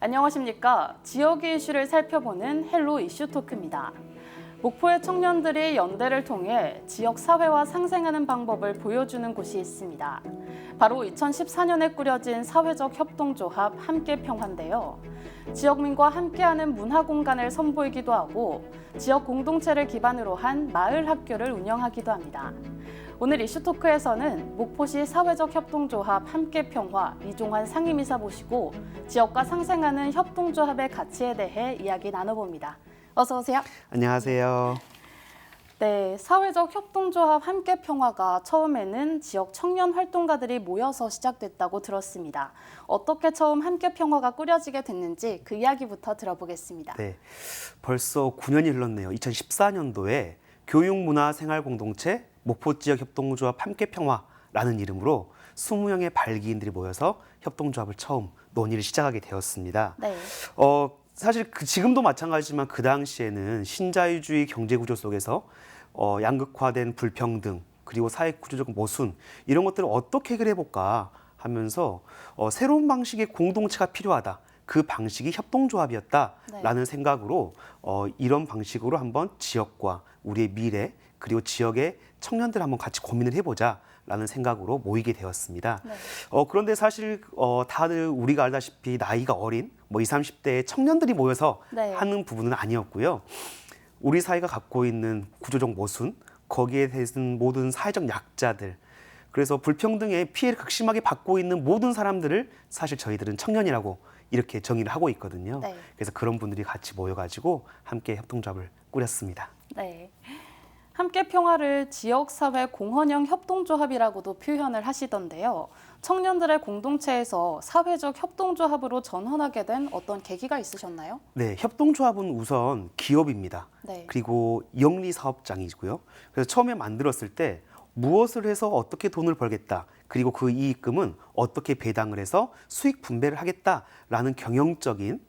안녕하십니까. 지역의 이슈를 살펴보는 헬로 이슈 토크입니다. 목포의 청년들이 연대를 통해 지역 사회와 상생하는 방법을 보여주는 곳이 있습니다. 바로 2014년에 꾸려진 사회적 협동조합 함께평화인데요. 지역민과 함께하는 문화 공간을 선보이기도 하고 지역 공동체를 기반으로 한 마을 학교를 운영하기도 합니다. 오늘 이슈토크에서는 목포시 사회적 협동조합 함께평화 이종환 상임이사 모시고 지역과 상생하는 협동조합의 가치에 대해 이야기 나눠봅니다. 어서 오세요. 안녕하세요. 네, 사회적 협동조합 함께평화가 처음에는 지역 청년 활동가들이 모여서 시작됐다고 들었습니다. 어떻게 처음 함께평화가 꾸려지게 됐는지 그 이야기부터 들어보겠습니다. 네, 벌써 9년이 흘렀네요. 2014년도에 교육문화생활공동체 목포지역협동조합 함께평화라는 이름으로 20명의 발기인들이 모여서 협동조합을 처음 논의를 시작하게 되었습니다. 네. 사실 지금도 마찬가지지만 그 당시에는 신자유주의 경제구조 속에서 양극화된 불평등 그리고 사회구조적 모순 이런 것들을 어떻게 해결해볼까 하면서 새로운 방식의 공동체가 필요하다. 그 방식이 협동조합이었다라는 생각으로 이런 방식으로 한번 지역과 우리의 미래 그리고 지역의 청년들 한번 같이 고민을 해보자라는 생각으로 모이게 되었습니다. 네. 그런데 사실 다들 우리가 알다시피 나이가 어린 20, 30대의 청년들이 모여서 하는 부분은 아니었고요. 우리 사회가 갖고 있는 구조적 모순, 거기에 대해서는 모든 사회적 약자들, 그래서 불평등의 피해를 극심하게 받고 있는 모든 사람들을 사실 저희들은 청년이라고 이렇게 정의를 하고 있거든요. 네. 그래서 그런 분들이 같이 모여가지고 함께 협동조합을 꾸렸습니다. 네. 함께평화를 지역사회 공헌형 협동조합이라고도 표현을 하시던데요. 청년들의 공동체에서 사회적 협동조합으로 전환하게 된 어떤 계기가 있으셨나요? 네, 협동조합은 우선 기업입니다. 네. 그리고 영리사업장이고요. 그래서 처음에 만들었을 때 무엇을 해서 어떻게 돈을 벌겠다. 그리고 그 이익금은 어떻게 배당을 해서 수익 분배를 하겠다라는 경영적인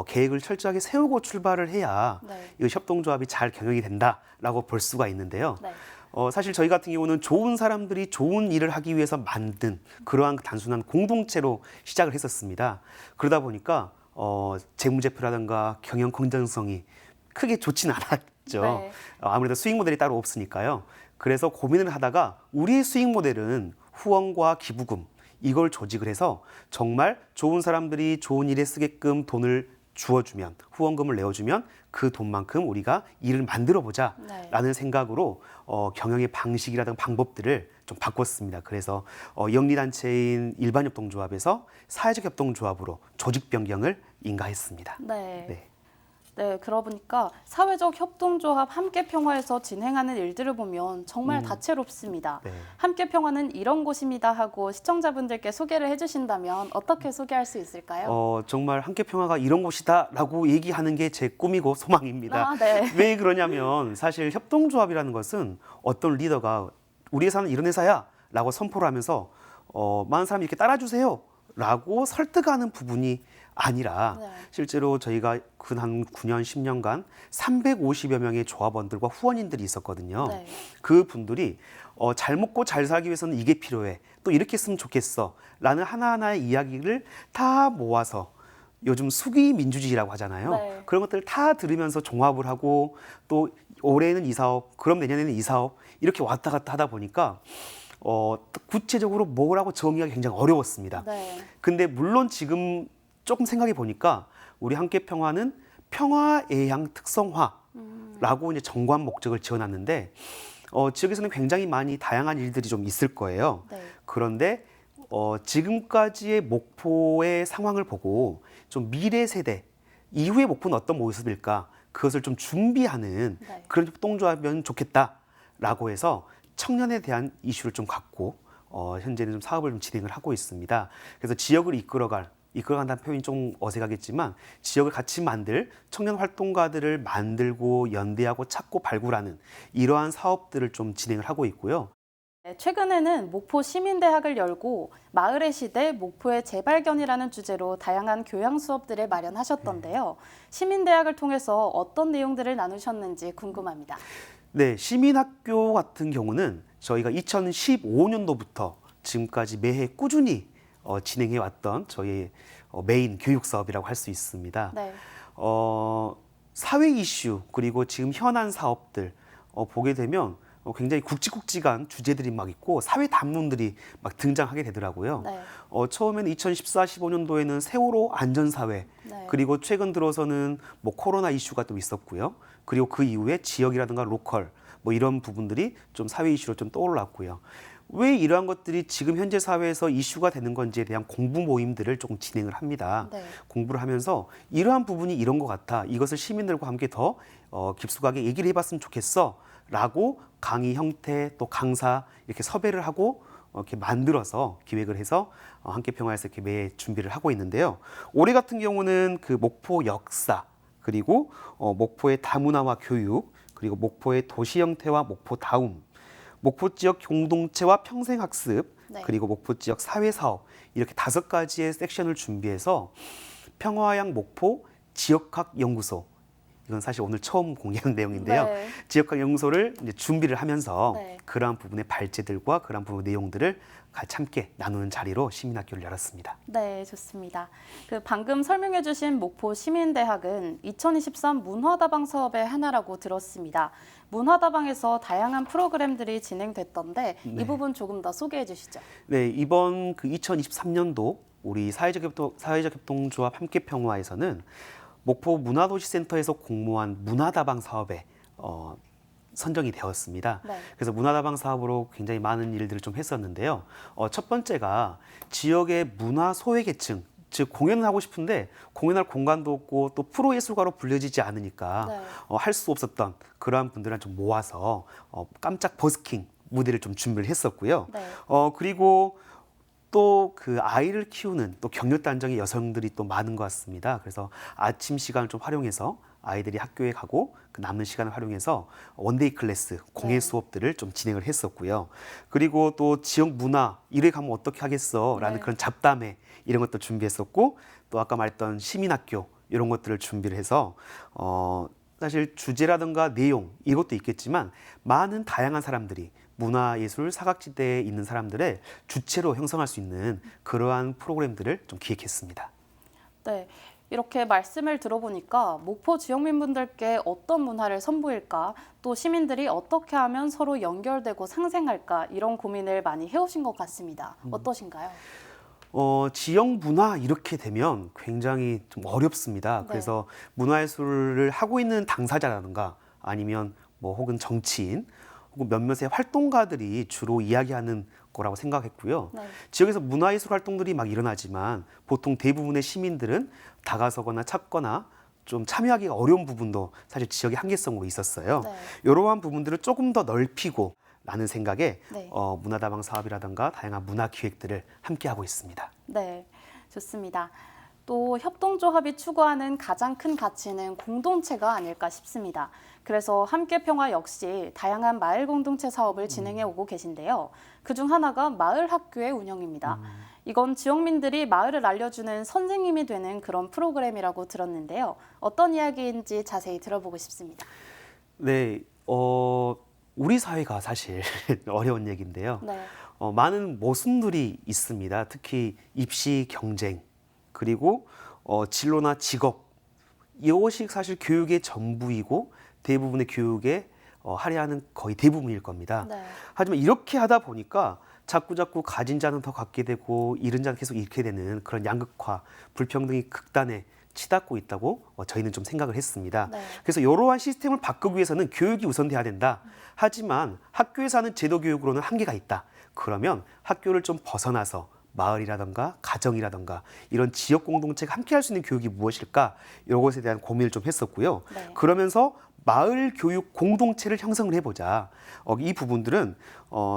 계획을 철저하게 세우고 출발을 해야 이 협동조합이 잘 경영이 된다라고 볼 수가 있는데요. 네. 사실 저희 같은 경우는 좋은 사람들이 좋은 일을 하기 위해서 만든 그러한 단순한 공동체로 시작을 했었습니다. 그러다 보니까 재무제표라든가 경영 공정성이 크게 좋지는 않았죠. 네. 아무래도 수익 모델이 따로 없으니까요. 그래서 고민을 하다가 우리의 수익 모델은 후원과 기부금 이걸 조직을 해서 정말 좋은 사람들이 좋은 일에 쓰게끔 돈을 주어주면 후원금을 내어주면 그 돈만큼 우리가 일을 만들어보자라는 생각으로 경영의 방식이라든가 방법들을 좀 바꿨습니다. 그래서 영리단체인 일반협동조합에서 사회적 협동조합으로 조직 변경을 인가했습니다. 네. 네, 그러고 보니까 사회적 협동조합 함께평화에서 진행하는 일들을 보면 정말 다채롭습니다. 네. 함께평화는 이런 곳입니다 하고 시청자분들께 소개를 해주신다면 어떻게 소개할 수 있을까요? 정말 함께평화가 이런 곳이다라고 얘기하는 게 제 꿈이고 소망입니다. 네. 왜 그러냐면 사실 협동조합이라는 것은 어떤 리더가 우리 회사는 이런 회사야 라고 선포를 하면서 많은 사람이 이렇게 따라주세요 라고 설득하는 부분이 아니라 실제로 저희가 한 9년, 10년간 350여 명의 조합원들과 후원인들이 있었거든요. 그 분들이 잘 먹고 잘 살기 위해서는 이게 필요해. 또 이렇게 했으면 좋겠어. 라는 하나하나의 이야기를 다 모아서 요즘 수기 민주주의라고 하잖아요. 그런 것들을 다 들으면서 종합을 하고 또 올해는 이 사업, 그럼 내년에는 이 사업 이렇게 왔다 갔다 하다 보니까 구체적으로 뭐라고 정의하기 굉장히 어려웠습니다. 근데 물론 지금 조금 생각해 보니까 우리 함께평화는 평화애향 특성화라고 이제 정관 목적을 지어놨는데 지역에서는 굉장히 많이 다양한 일들이 좀 있을 거예요. 그런데 지금까지의 목포의 상황을 보고 좀 미래 세대 이후의 목포는 어떤 모습일까 그것을 좀 준비하는 그런 협동조합이면 좋겠다라고 해서 청년에 대한 이슈를 좀 갖고 현재는 좀 사업을 좀 진행을 하고 있습니다. 그래서 지역을 이끌어간다는 표현이 좀 어색하겠지만 지역을 같이 만들 청년 활동가들을 만들고 연대하고 찾고 발굴하는 이러한 사업들을 좀 진행을 하고 있고요. 최근에는 목포 시민대학을 열고 마을의 시대 목포의 재발견이라는 주제로 다양한 교양 수업들을 마련하셨던데요. 시민대학을 통해서 어떤 내용들을 나누셨는지 궁금합니다. 네, 시민학교 같은 경우는 저희가 2015년도부터 지금까지 매해 꾸준히 진행해 왔던 저희 메인 교육 사업이라고 할 수 있습니다. 네. 사회 이슈 그리고 지금 현안 사업들 보게 되면 굉장히 굵직굵직한 주제들이 막 있고 사회 담론들이 막 등장하게 되더라고요. 네. 처음에는 2014-15년도에는 세월호 안전사회, 네. 그리고 최근 들어서는 뭐 코로나 이슈가 또 있었고요. 그리고 그 이후에 지역이라든가 로컬 뭐 이런 부분들이 좀 사회 이슈로 좀 떠올랐고요. 왜 이러한 것들이 지금 현재 사회에서 이슈가 되는 건지에 대한 공부 모임들을 조금 진행을 합니다. 네. 공부를 하면서 이러한 부분이 이런 것 같아. 이것을 시민들과 함께 더 깊숙하게 얘기를 해봤으면 좋겠어. 라고 강의 형태 또 강사 이렇게 섭외를 하고 이렇게 만들어서 기획을 해서 함께 평화에서 이렇게 매 준비를 하고 있는데요. 올해 같은 경우는 그 목포 역사 그리고 목포의 다문화와 교육 그리고 목포의 도시 형태와 목포 다움 목포 지역 공동체와 평생학습 네. 그리고 목포 지역 사회사업 이렇게 5가지의 섹션을 준비해서 평화양 목포 지역학 연구소 이건 사실 오늘 처음 공개한 내용인데요. 네. 지역학 연구소를 이제 준비를 하면서 네. 그러한 부분의 발제들과 그러한 부분의 내용들을 같이 함께 나누는 자리로 시민학교를 열었습니다. 네, 좋습니다. 그 방금 설명해주신 목포 시민대학은 2023 문화다방 사업의 하나라고 들었습니다. 문화다방에서 다양한 프로그램들이 진행됐던데 네. 이 부분 조금 더 소개해 주시죠. 네, 이번 그 2023년도 우리 사회적 협동조합 함께 평화에서는 목포 문화도시센터에서 공모한 문화다방 사업에 선정이 되었습니다. 네. 그래서 문화다방 사업으로 굉장히 많은 일들을 좀 했었는데요. 첫 번째가 지역의 문화 소외계층, 즉 공연을 하고 싶은데 공연할 공간도 없고 또 프로예술가로 불려지지 않으니까 네. 할 수 없었던 그러한 분들을 좀 모아서 깜짝 버스킹 무대를 좀 준비를 했었고요. 네. 그리고 또 그 아이를 키우는 또 격려단정의 여성들이 또 많은 것 같습니다. 그래서 아침 시간을 좀 활용해서 아이들이 학교에 가고 그 남는 시간을 활용해서 원데이 클래스, 공예 네. 수업들을 좀 진행을 했었고요. 그리고 또 지역 문화, 이래 가면 어떻게 하겠어? 라는 네. 그런 잡담회 이런 것도 준비했었고 또 아까 말했던 시민학교 이런 것들을 준비를 해서 사실 주제라든가 내용 이것도 있겠지만 많은 다양한 사람들이 문화예술 사각지대에 있는 사람들의 주체로 형성할 수 있는 그러한 프로그램들을 좀 기획했습니다. 네. 이렇게 말씀을 들어보니까 목포 지역민분들께 어떤 문화를 선보일까, 또 시민들이 어떻게 하면 서로 연결되고 상생할까 이런 고민을 많이 해오신 것 같습니다. 어떠신가요? 지역 문화 이렇게 되면 굉장히 좀 어렵습니다. 네. 그래서 문화예술을 하고 있는 당사자라든가 아니면 뭐 혹은 정치인 혹은 몇몇의 활동가들이 주로 이야기하는 거라고 생각했고요. 네. 지역에서 문화예술 활동들이 막 일어나지만 보통 대부분의 시민들은 다가서거나 찾거나 좀 참여하기가 어려운 부분도 사실 지역의 한계성으로 있었어요. 네. 이러한 부분들을 조금 더 넓히고 라는 생각에 네. 문화다방 사업이라든가 다양한 문화 기획들을 함께 하고 있습니다. 네, 좋습니다. 또 협동조합이 추구하는 가장 큰 가치는 공동체가 아닐까 싶습니다. 그래서 함께평화 역시 다양한 마을 공동체 사업을 진행해 오고 계신데요. 그중 하나가 마을 학교의 운영입니다. 이건 지역민들이 마을을 알려주는 선생님이 되는 그런 프로그램이라고 들었는데요. 어떤 이야기인지 자세히 들어보고 싶습니다. 네, 우리 사회가 사실 어려운 얘기인데요. 네, 많은 모순들이 있습니다. 특히 입시 경쟁, 그리고 진로나 직업, 이것이 사실 교육의 전부이고 대부분의 교육에 할애하는 거의 대부분일 겁니다. 네, 하지만 이렇게 하다 보니까 자꾸 가진 자는 더 갖게 되고 잃은 자는 계속 잃게 되는 그런 양극화, 불평등이 극단에 치닫고 있다고 저희는 좀 생각을 했습니다. 네. 그래서 이러한 시스템을 바꾸기 위해서는 교육이 우선돼야 된다. 하지만 학교에서 하는 제도 교육으로는 한계가 있다. 그러면 학교를 좀 벗어나서 마을이라든가 가정이라든가 이런 지역 공동체가 함께 할 수 있는 교육이 무엇일까? 이것에 대한 고민을 좀 했었고요. 네. 그러면서 마을 교육 공동체를 형성을 해보자. 이 부분들은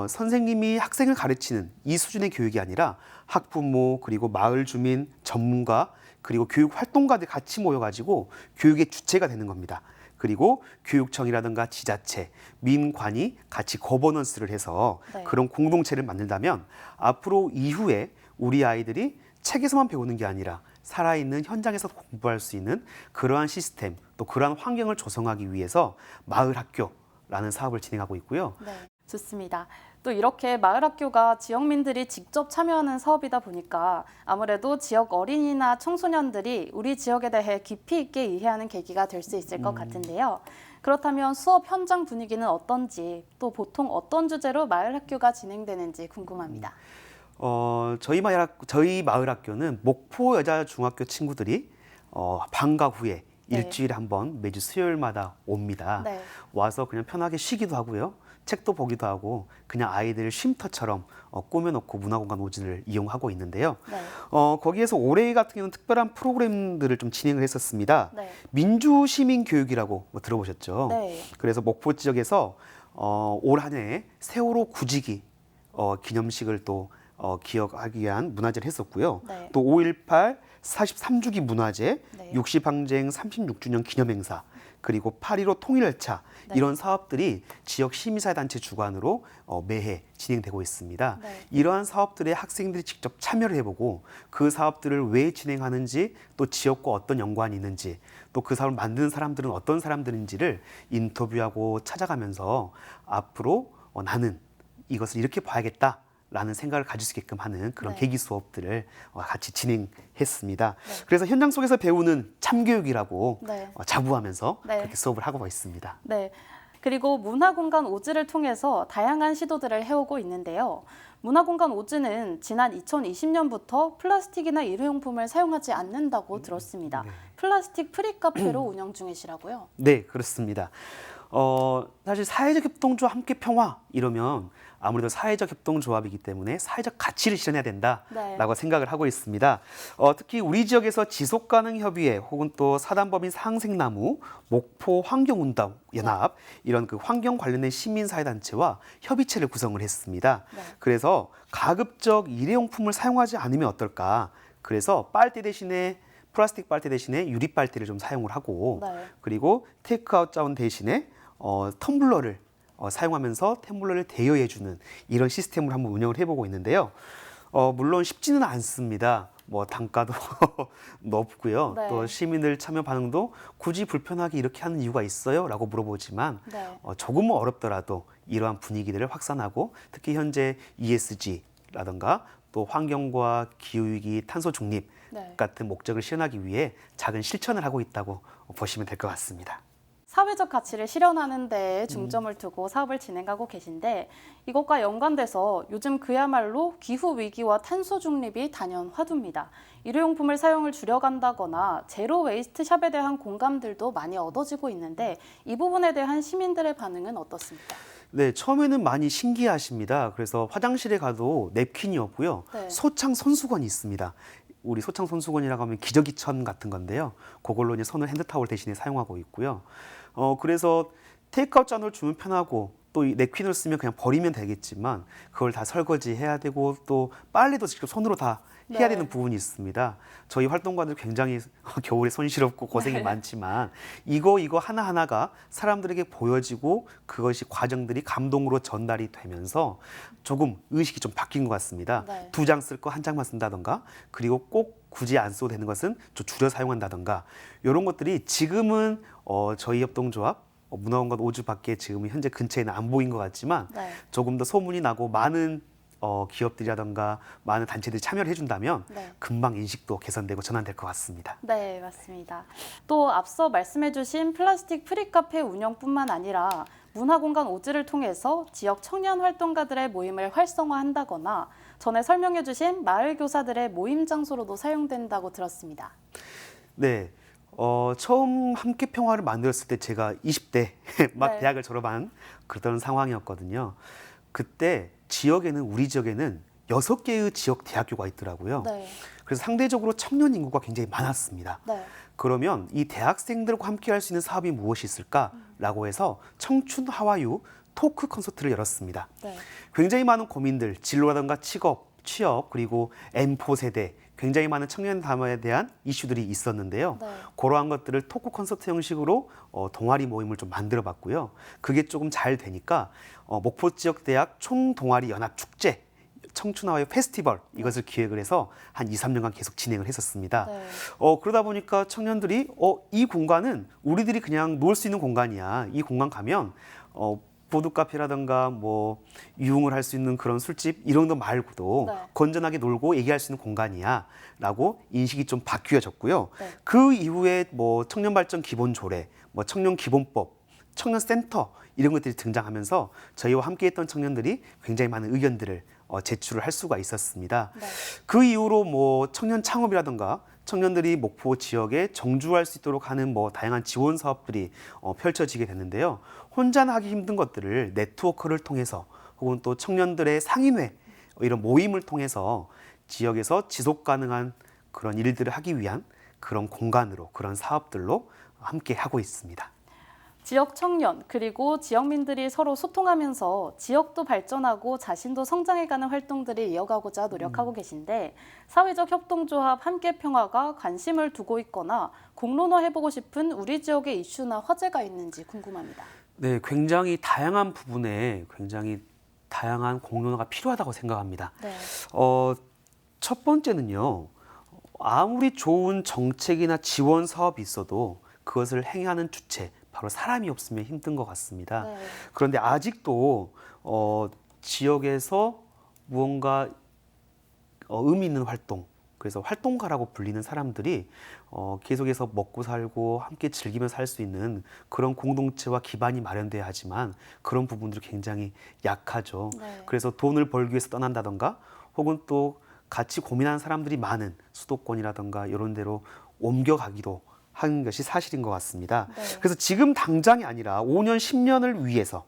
선생님이 학생을 가르치는 이 수준의 교육이 아니라 학부모 그리고 마을 주민, 전문가 그리고 교육 활동가들 같이 모여가지고 교육의 주체가 되는 겁니다. 그리고 교육청이라든가 지자체, 민관이 같이 거버넌스를 해서 네. 그런 공동체를 만들다면 앞으로 이후에 우리 아이들이 책에서만 배우는 게 아니라 살아있는 현장에서 공부할 수 있는 그러한 시스템, 또 그러한 환경을 조성하기 위해서 마을 학교라는 사업을 진행하고 있고요. 네, 좋습니다. 또 이렇게 마을학교가 지역민들이 직접 참여하는 사업이다 보니까 아무래도 지역 어린이나 청소년들이 우리 지역에 대해 깊이 있게 이해하는 계기가 될 수 있을 것 같은데요. 그렇다면 수업 현장 분위기는 어떤지, 또 보통 어떤 주제로 마을학교가 진행되는지 궁금합니다. 저희 마을 학교는 목포 여자 중학교 친구들이 방과 후에 네. 일주일에 한 번 매주 수요일마다 옵니다. 네. 와서 그냥 편하게 쉬기도 하고요. 책도 보기도 하고 그냥 아이들 쉼터처럼 꾸며놓고 문화공간 오지를 이용하고 있는데요. 네. 거기에서 올해 같은 경우는 특별한 프로그램들을 좀 진행을 했었습니다. 네. 민주시민교육이라고 뭐 들어보셨죠? 네. 그래서 목포 지역에서 올 한 해 세월호 구직이 기념식을 또 기억하기 위한 문화제를 했었고요. 네. 또 5.18 43주기 문화제, 네. 60항쟁 36주년 기념행사, 그리고 8.15 통일열차 네. 이런 사업들이 지역 시민사회단체 주관으로 매해 진행되고 있습니다. 네. 이러한 사업들에 학생들이 직접 참여를 해보고 그 사업들을 왜 진행하는지 또 지역과 어떤 연관이 있는지 또 그 사업을 만드는 사람들은 어떤 사람들인지를 인터뷰하고 찾아가면서 앞으로 나는 이것을 이렇게 봐야겠다 라는 생각을 가질 수 있게끔 하는 그런 네. 계기 수업들을 같이 진행했습니다. 네. 그래서 현장 속에서 배우는 참교육이라고 네. 자부하면서 네. 그렇게 수업을 하고 있습니다. 네. 그리고 문화공간 오즈를 통해서 다양한 시도들을 해오고 있는데요. 문화공간 오즈는 지난 2020년부터 플라스틱이나 일회용품을 사용하지 않는다고 들었습니다. 네. 플라스틱 프리 카페로 운영 중이시라고요? 네, 그렇습니다. 사실 사회적 협동조합 함께 평화 이러면 아무래도 사회적 협동조합이기 때문에 사회적 가치를 실현해야 된다라고 네. 생각을 하고 있습니다. 특히 우리 지역에서 지속가능협의회 혹은 또 사단법인 상생나무, 목포 환경운동 연합 이런 그 환경 관련된 시민사회단체와 협의체를 구성을 했습니다. 네. 그래서 가급적 일회용품을 사용하지 않으면 어떨까? 그래서 빨대 대신에 플라스틱 빨대 대신에 유리 빨대를 좀 사용을 하고 네. 그리고 테이크아웃 자원 대신에 텀블러를 사용하면서 텀블러를 대여해주는 이런 시스템을 한번 운영을 해보고 있는데요. 물론 쉽지는 않습니다. 뭐 단가도 높고요. 네. 또 시민들 참여 반응도 굳이 불편하게 이렇게 하는 이유가 있어요? 라고 물어보지만 네. 조금은 어렵더라도 이러한 분위기들을 확산하고 특히 현재 ESG라든가 또 환경과 기후위기, 탄소 중립 네. 같은 목적을 실현하기 위해 작은 실천을 하고 있다고 보시면 될 것 같습니다. 사회적 가치를 실현하는 데 중점을 두고 사업을 진행하고 계신데 이것과 연관돼서 요즘 그야말로 기후 위기와 탄소 중립이 단연 화두입니다. 일회용품을 사용을 줄여간다거나 제로 웨이스트 샵에 대한 공감들도 많이 얻어지고 있는데 이 부분에 대한 시민들의 반응은 어떻습니까? 네, 처음에는 많이 신기하십니다. 그래서 화장실에 가도 냅킨이 없고요. 네. 소창 손수건이 있습니다. 우리 소창 손수건이라고 하면 기저귀천 같은 건데요. 그걸로 이제 손을 핸드타월 대신에 사용하고 있고요. 그래서 테이크아웃 잔을 주면 편하고 또 이 냅킨을 쓰면 그냥 버리면 되겠지만 그걸 다 설거지해야 되고 또 빨래도 직접 손으로 다 해야 네. 되는 부분이 있습니다. 저희 활동가들 굉장히 겨울에 손시렵고 고생이 네. 많지만 이거 하나하나가 사람들에게 보여지고 그것이 과정들이 감동으로 전달이 되면서 조금 의식이 좀 바뀐 것 같습니다. 네. 2장 쓸 거 1장만 쓴다던가 그리고 꼭 굳이 안 써도 되는 것은 좀 줄여 사용한다던가 이런 것들이 지금은 저희 협동조합 문화공간 오즈밖에 지금 현재 근처에는 안 보인 것 같지만 네. 조금 더 소문이 나고 많은 기업들이라던가 많은 단체들이 참여를 해준다면 네. 금방 인식도 개선되고 전환될 것 같습니다. 네, 맞습니다. 또 앞서 말씀해주신 플라스틱 프리카페 운영뿐만 아니라 문화공간 오즈를 통해서 지역 청년 활동가들의 모임을 활성화한다거나 전에 설명해주신 마을 교사들의 모임 장소로도 사용된다고 들었습니다. 네. 처음 함께 평화를 만들었을 때 제가 20대 막 네. 대학을 졸업한 그런 상황이었거든요. 그때 우리 지역에는 6개의 지역 대학교가 있더라고요. 네. 그래서 상대적으로 청년 인구가 굉장히 많았습니다. 네. 그러면 이 대학생들과 함께 할 수 있는 사업이 무엇이 있을까라고 해서 청춘 하와유 토크 콘서트를 열었습니다. 네. 굉장히 많은 고민들, 진로라든가 취업, 그리고 M4 세대, 굉장히 많은 청년 담화에 대한 이슈들이 있었는데요. 네. 그러한 것들을 토크 콘서트 형식으로 동아리 모임을 좀 만들어 봤고요. 그게 조금 잘 되니까 목포 지역 대학 총동아리 연합 축제, 청춘하와유 페스티벌 이것을 기획을 해서 한 2, 3년간 계속 진행을 했었습니다. 네. 그러다 보니까 청년들이 이 공간은 우리들이 그냥 놀 수 있는 공간이야. 이 공간 가면 보드 카페라든가 뭐 유흥을 할 수 있는 그런 술집 이런 거 말고도 네. 건전하게 놀고 얘기할 수 있는 공간이야라고 인식이 좀 바뀌어졌고요. 네. 그 이후에 뭐 청년 발전 기본 조례, 뭐 청년 기본법, 청년 센터 이런 것들이 등장하면서 저희와 함께했던 청년들이 굉장히 많은 의견들을 제출을 할 수가 있었습니다. 네. 그 이후로 뭐 청년 창업이라든가 청년들이 목포 지역에 정주할 수 있도록 하는 뭐 다양한 지원 사업들이 펼쳐지게 됐는데요. 혼자는 하기 힘든 것들을 네트워크를 통해서 혹은 또 청년들의 상인회 이런 모임을 통해서 지역에서 지속 가능한 그런 일들을 하기 위한 그런 공간으로 그런 사업들로 함께 하고 있습니다. 지역 청년 그리고 지역민들이 서로 소통하면서 지역도 발전하고 자신도 성장해가는 활동들을 이어가고자 노력하고 계신데 사회적 협동조합 함께평화가 관심을 두고 있거나 공론화해보고 싶은 우리 지역의 이슈나 화제가 있는지 궁금합니다. 네, 굉장히 다양한 부분에 굉장히 다양한 공론화가 필요하다고 생각합니다. 네. 첫 번째는요, 아무리 좋은 정책이나 지원 사업이 있어도 그것을 행하는 주체, 바로 사람이 없으면 힘든 것 같습니다. 네. 그런데 아직도 지역에서 무언가 의미 있는 활동, 그래서 활동가라고 불리는 사람들이 계속해서 먹고 살고 함께 즐기며 살 수 있는 그런 공동체와 기반이 마련돼야 하지만 그런 부분들이 굉장히 약하죠. 네. 그래서 돈을 벌기 위해서 떠난다던가 혹은 또 같이 고민하는 사람들이 많은 수도권이라던가 이런 데로 옮겨가기도 하는 것이 사실인 것 같습니다. 네. 그래서 지금 당장이 아니라 5년, 10년을 위해서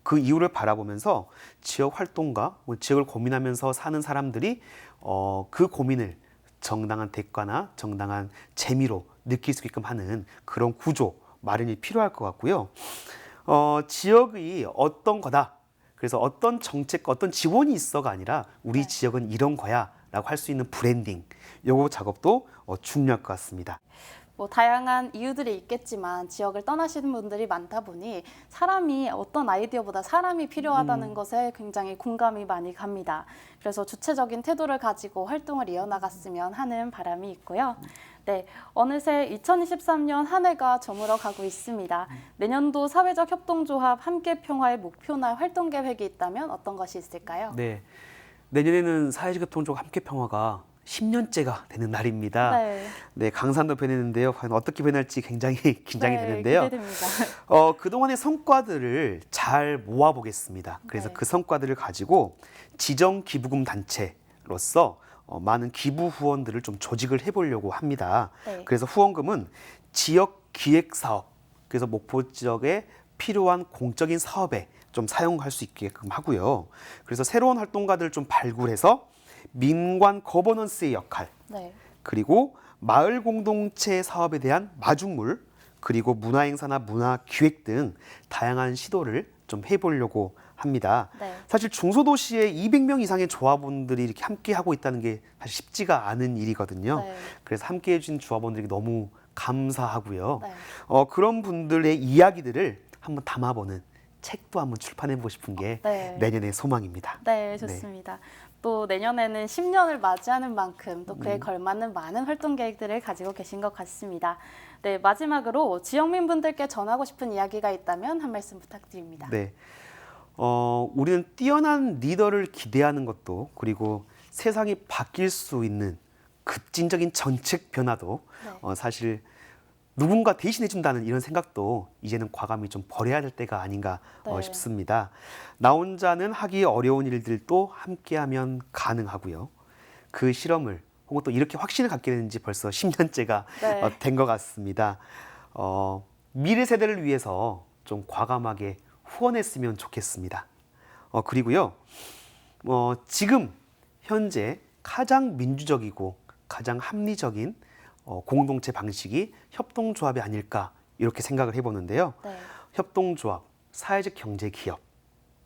그 이후를 바라보면서 지역 활동가, 지역을 고민하면서 사는 사람들이 그 고민을 정당한 대가나 정당한 재미로 느낄 수 있게끔 하는 그런 구조 마련이 필요할 것 같고요. 지역이 어떤 거다. 그래서 어떤 정책, 어떤 지원이 있어가 아니라 우리 네. 지역은 이런 거야 라고 할 수 있는 브랜딩, 요거 작업도 중요할 것 같습니다. 뭐 다양한 이유들이 있겠지만 지역을 떠나시는 분들이 많다 보니 사람이 어떤 아이디어보다 사람이 필요하다는 것에 굉장히 공감이 많이 갑니다. 그래서 주체적인 태도를 가지고 활동을 이어나갔으면 하는 바람이 있고요. 네, 어느새 2023년 한 해가 저물어 가고 있습니다. 내년도 사회적 협동조합 함께평화의 목표나 활동 계획이 있다면 어떤 것이 있을까요? 네, 내년에는 사회적 협동조합 함께평화가 10년째가 되는 날입니다. 네. 네, 강산도 변했는데요. 과연 어떻게 변할지 굉장히 긴장이 네, 되는데요. 기대됩니다. 그동안의 성과들을 잘 모아보겠습니다. 그래서 네. 그 성과들을 가지고 지정 기부금 단체로서 많은 기부 후원들을 좀 조직을 해보려고 합니다. 네. 그래서 후원금은 지역 기획 사업, 그래서 목포 지역에 필요한 공적인 사업에 좀 사용할 수 있게끔 하고요. 그래서 새로운 활동가들을 좀 발굴해서 민관 거버넌스의 역할, 네. 그리고 마을 공동체 사업에 대한 마중물, 그리고 문화행사나 문화기획 등 다양한 시도를 좀 해보려고 합니다. 네. 사실 중소도시에 200명 이상의 조합원들이 이렇게 함께 하고 있다는 게 사실 쉽지가 않은 일이거든요. 네. 그래서 함께 해준 조합원들에게 너무 감사하고요. 네. 그런 분들의 이야기들을 한번 담아보는 책도 한번 출판해보고 싶은 게 네. 내년의 소망입니다. 네, 좋습니다. 또 내년에는 10년을 맞이하는 만큼 또 그에 걸맞는 많은 활동 계획들을 가지고 계신 것 같습니다. 네, 마지막으로 지역민분들께 전하고 싶은 이야기가 있다면 한 말씀 부탁드립니다. 네, 우리는 뛰어난 리더를 기대하는 것도, 그리고 세상이 바뀔 수 있는 급진적인 정책 변화도 네. 사실 누군가 대신해 준다는 이런 생각도 이제는 과감히 좀 버려야 될 때가 아닌가 네. 싶습니다. 나 혼자는 하기 어려운 일들도 함께하면 가능하고요. 그 실험을 혹은 또 이렇게 확신을 갖게 되는지 벌써 10년째가 네. 된 것 같습니다. 미래 세대를 위해서 좀 과감하게 후원했으면 좋겠습니다. 그리고요, 지금 현재 가장 민주적이고 가장 합리적인 공동체 방식이 협동조합이 아닐까 이렇게 생각을 해보는데요. 네. 협동조합, 사회적 경제 기업,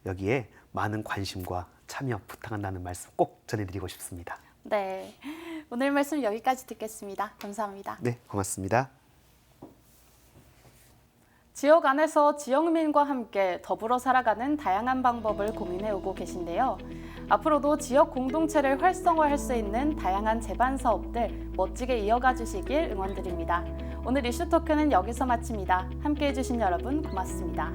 여기에 많은 관심과 참여 부탁한다는 말씀 꼭 전해드리고 싶습니다. 네, 오늘 말씀 여기까지 듣겠습니다. 감사합니다. 네, 고맙습니다. 지역 안에서 지역민과 함께 더불어 살아가는 다양한 방법을 고민해 오고 계신데요. 앞으로도 지역 공동체를 활성화할 수 있는 다양한 제반 사업들 멋지게 이어가 주시길 응원드립니다. 오늘 이슈 토크는 여기서 마칩니다. 함께해 주신 여러분 고맙습니다.